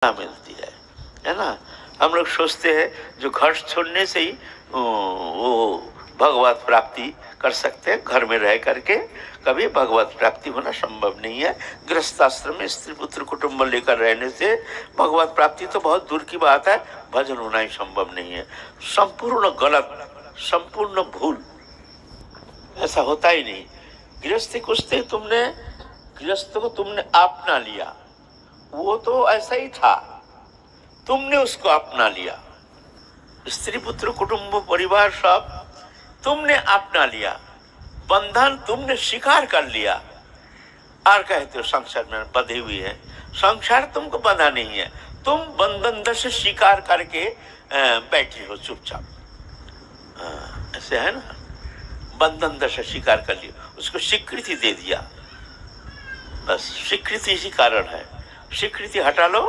मिलती है ना। हम लोग सोचते हैं जो घर छोड़ने से ही वो भगवत प्राप्ति कर सकते हैं, घर में रह करके कभी भगवत प्राप्ति होना संभव नहीं है। गृहस्थाश्रम में स्त्री पुत्र कुटुंब लेकर रहने से भगवत प्राप्ति तो बहुत दूर की बात है, भजन होना ही संभव नहीं है। संपूर्ण गलत, संपूर्ण भूल, ऐसा होता ही नहीं। गृहस्थी कुश्ती तुमने, गृहस्थ को तुमने अपना लिया, वो तो ऐसा ही था, तुमने उसको अपना लिया। स्त्री पुत्र कुटुंब परिवार सब तुमने अपना लिया, बंधन तुमने स्वीकार कर लिया और कहते हो संसार में बंधे हुए हैं। संसार तुमको बंधा नहीं है, तुम बंधन से स्वीकार करके बैठे हो चुपचाप। ऐसे है ना, बंधन दशा स्वीकार कर लिया, उसको स्वीकृति दे दिया, बस स्वीकृति इसी कारण है। स्वीकृति हटा लो,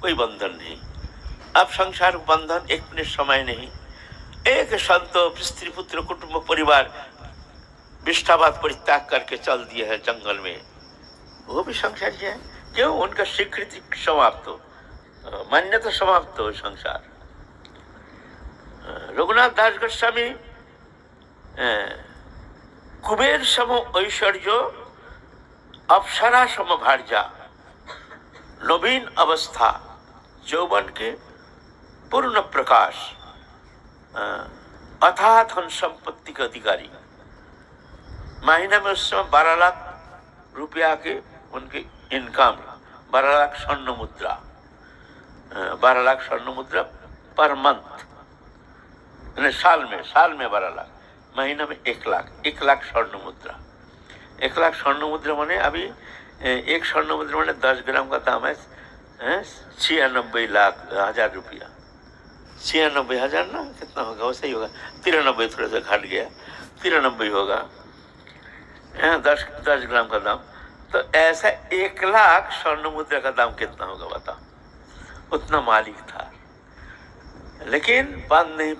कोई बंधन नहीं। अब संसार बंधन एक मिनट समय नहीं। एक संत स्त्री पुत्र कुटुंब परिवार विष्ठावाद परित्याग करके चल दिए है जंगल में, वो भी संसारी है। क्यों? उनका स्वीकृति समाप्त हो, मान्यता समाप्त हो संसार। रघुनाथ दास गोस्वामी कुबेर सम ऐश्वर्य अप्सरा सम भार्या, नवीन अवस्था यौवन के पूर्ण प्रकाश, अथाह धन संपत्ति के अधिकारी। महीना में उस समय 12 लाख रुपया के उनके इनकम, 12 लाख स्वर्ण मुद्रा, 12 लाख स्वर्ण मुद्रा पर मंथ, साल में 12 लाख, महीना में 1 लाख, 1 लाख स्वर्ण मुद्रा। 1 लाख स्वर्ण मुद्रा माने अभी एक स्वर्ण मुद्रा माने 10 ग्राम का दाम है 96,00,000 रुपया। 96,000 ना, कितना होगा? वैसे ही होगा, 93 थोड़ा सा घट गया, 93 होगा 10 ग्राम का दाम। तो ऐसा 1 लाख स्वर्ण मुद्रा का दाम कितना होगा बताओ? उतना मालिक था, लेकिन बांध नहीं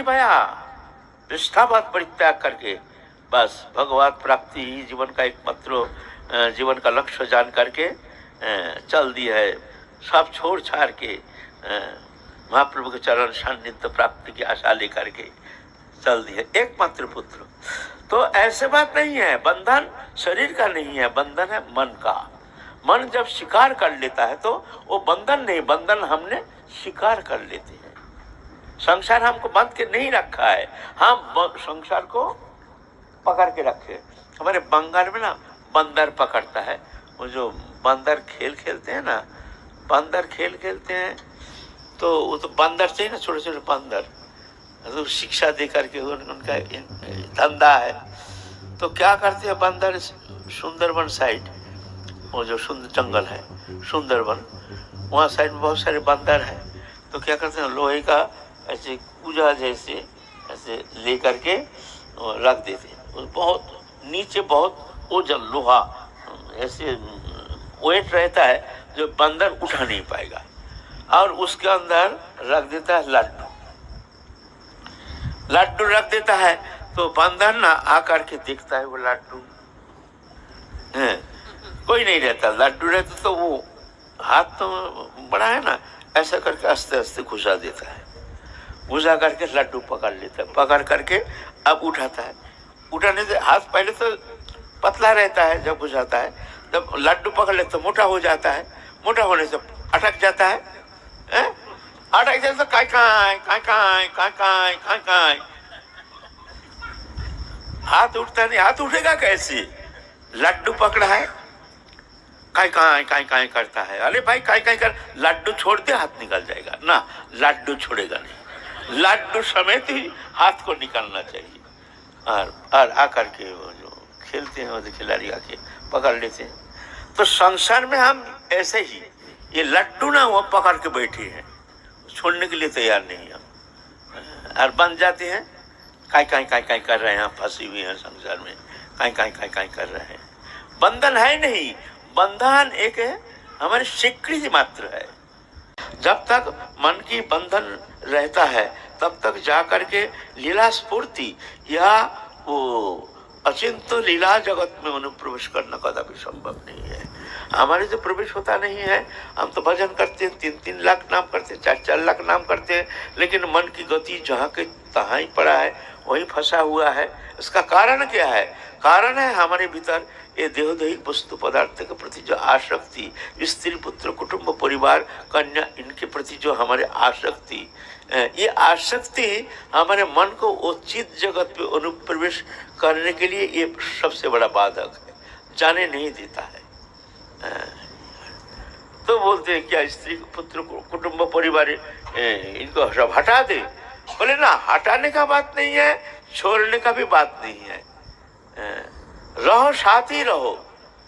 पाया, निष्ठावाद परित्याग करके बस भगवत प्राप्ति ही जीवन का एकमात्र, जीवन का लक्ष्य जान करके चल दी है। सब छोड़ छाड़ के महाप्रभु के चरण सान्निध्य प्राप्ति की आशा लेकर के चल दी है, एकमात्र पुत्र। तो ऐसे बात नहीं है, बंधन शरीर का नहीं है, बंधन है मन का। मन जब स्वीकार कर लेता है तो वो बंधन नहीं, बंधन हमने स्वीकार कर लेते हैं। संसार हमको बांध के नहीं रखा है, हम संसार को पकड़ के रखे। हमारे बंगाल में ना बंदर पकड़ता है, वो जो बंदर खेल खेलते हैं ना, बंदर खेल खेलते हैं तो वो तो बंदर से ही ना, छोटे छोटे बंदर, तो शिक्षा दे करके उनका धंधा है। तो क्या करते हैं बंदर, सुंदरबन साइड, वो जो सुंदर जंगल है सुंदरबन, वहाँ साइड में बहुत सारे बंदर हैं। तो क्या करते हैं, लोहे का ऐसे पूजा जैसे ऐसे ले करके रख देते हैं, बहुत नीचे बहुत ओजन लोहा ऐसे वेट रहता है जो बंदर उठा नहीं पाएगा, और उसके अंदर रख देता है लड्डू रख देता है। तो बंदर ना आकर के देखता है वो लड्डू है, कोई नहीं रहता, लड्डू रहता तो वो हाथ तो बड़ा है ना, ऐसा करके आस्ते आस्ते घुसा देता है, घुसा करके लड्डू पकड़ लेता है, पकड़ करके अब उठाता है। उठाने से हाथ पहले तो पतला रहता है, जब घुसाता है जब लड्डू पकड़ ले तो मोटा हो जाता है, मोटा होने से अटक जाता है, अटक जाए तो काय हाथ उठता नहीं। हाथ उठेगा कैसे? लड्डू पकड़ा है, काय करता है। अरे भाई काय कर, लड्डू छोड़ दे हाथ निकल जाएगा ना, लड्डू छोड़ेगा नहीं, लड्डू समेत ही हाथ को निकालना चाहिए। और आकर के वो जो खेलते हैं वो खिलाड़ी आके पकड़ लेते हैं। तो संसार में हम ऐसे ही, ये लड्डू ना वो पकड़ के बैठे हैं, छोड़ने के लिए तैयार नहीं हम, और बन जाते हैं काय कर रहे हैं, फंसी हुई हैं संसार में, काय कर रहे हैं। बंधन है नहीं, बंधन एक है हमारी स्वीकृति मात्र है। जब तक मन की बंधन रहता है तब तक जा करके लीला स्फूर्ति या वो अचिंत्य लीला जगत में उन्हें प्रवेश करना कदापि संभव नहीं है। हमारे जो प्रवेश होता नहीं है। हम तो भजन करते हैं, 3-3 लाख नाम करते हैं, 4-4 लाख नाम करते हैं, लेकिन मन की गति जहाँ के तहाँ ही पड़ा है, वहीं फंसा हुआ है। इसका कारण क्या है? कारण है हमारे भीतर ये देहोदैहिक वस्तु पदार्थ के प्रति जो आसक्ति, स्त्री पुत्र कुटुंब परिवार कन्या इनके प्रति जो हमारे आसक्ति, ये आसक्ति हमारे मन को उचित जगत पे अनुप्रवेश करने के लिए ये सबसे बड़ा बाधक है, जाने नहीं देता है। तो बोलते हैं क्या स्त्री पुत्र कुटुंब परिवार इनको सब हटा दे? बोले ना, हटाने का बात नहीं है, छोड़ने का भी बात नहीं है। रहो, साथ ही रहो,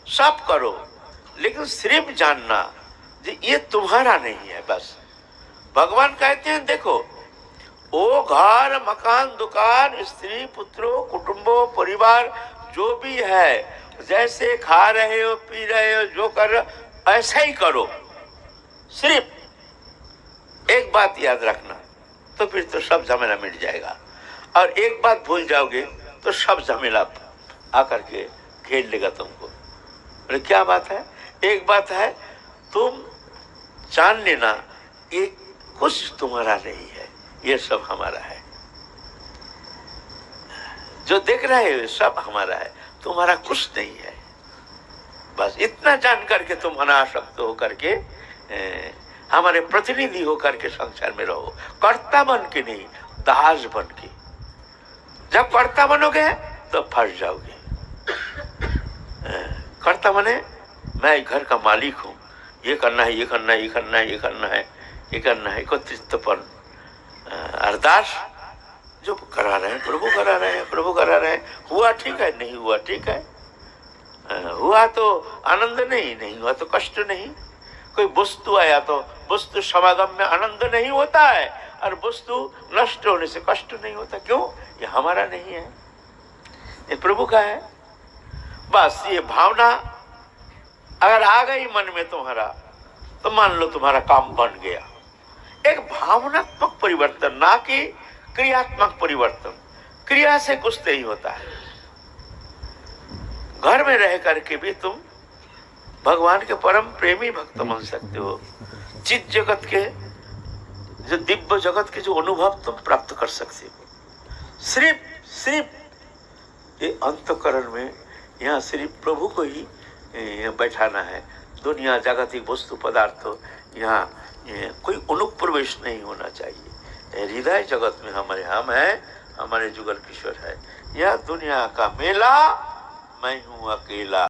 सब करो, लेकिन सिर्फ जानना कि ये तुम्हारा नहीं है। बस भगवान कहते हैं देखो, वो घर मकान दुकान स्त्री पुत्रों कुटुंबों परिवार जो भी है, जैसे खा रहे हो पी रहे हो जो कर रहे हो ऐसा ही करो। सिर्फ एक बात याद रखना, तो फिर तो सब झमेला मिट जाएगा। और एक बात भूल जाओगे तो सब झमेला आकर के घेर लेगा तुमको। अरे क्या बात है? एक बात है, तुम जान लेना ये कुछ तुम्हारा नहीं है, ये सब हमारा है। जो देख रहे हो सब हमारा है, तुम्हारा कुछ नहीं है। बस इतना जान करके तुम अनासक्त हो करके हमारे प्रतिनिधि हो करके संसार में रहो, कर्ता बन के नहीं, दास बन के। जब कर्ता बनोगे तो फंस जाओगे। कर्ता बने, मैं घर का मालिक हूँ, ये करना है, ये करना है, ये करना है, ये करना है, ये करना है, एकत्रितपन। अरदास जो करा रहे हैं प्रभु करा रहे हैं, प्रभु करा रहे हैं। हुआ ठीक है, नहीं हुआ ठीक है। हुआ तो आनंद नहीं, नहीं हुआ तो कष्ट नहीं। कोई वस्तु आया तो वस्तु समागम में आनंद नहीं होता है, और वस्तु नष्ट होने से कष्ट नहीं होता। क्यों? ये हमारा नहीं है, ये प्रभु का है। बस ये भावना अगर आ गई मन में तुम्हारा, तो मान लो तुम्हारा काम बन गया। एक भावनात्मक परिवर्तन, ना कि क्रियात्मक परिवर्तन। क्रिया से कुछ नहीं होता है। घर में रह करके भी तुम भगवान के परम प्रेमी भक्त बन सकते हो। चित जगत के जो दिव्य जगत के जो अनुभव तुम प्राप्त कर सकते हो। सिर्फ ये अंतःकरण में यहाँ सिर्फ प्रभु को ही बैठाना है। दुनिया जागतिक वस्तु पदार्थ यहाँ कोई अनुप्रवेश नहीं होना चाहिए। हृदय जगत में हमारे हम हैं, हमारे जुगल किशोर है। यह दुनिया का मेला, मैं हूँ अकेला।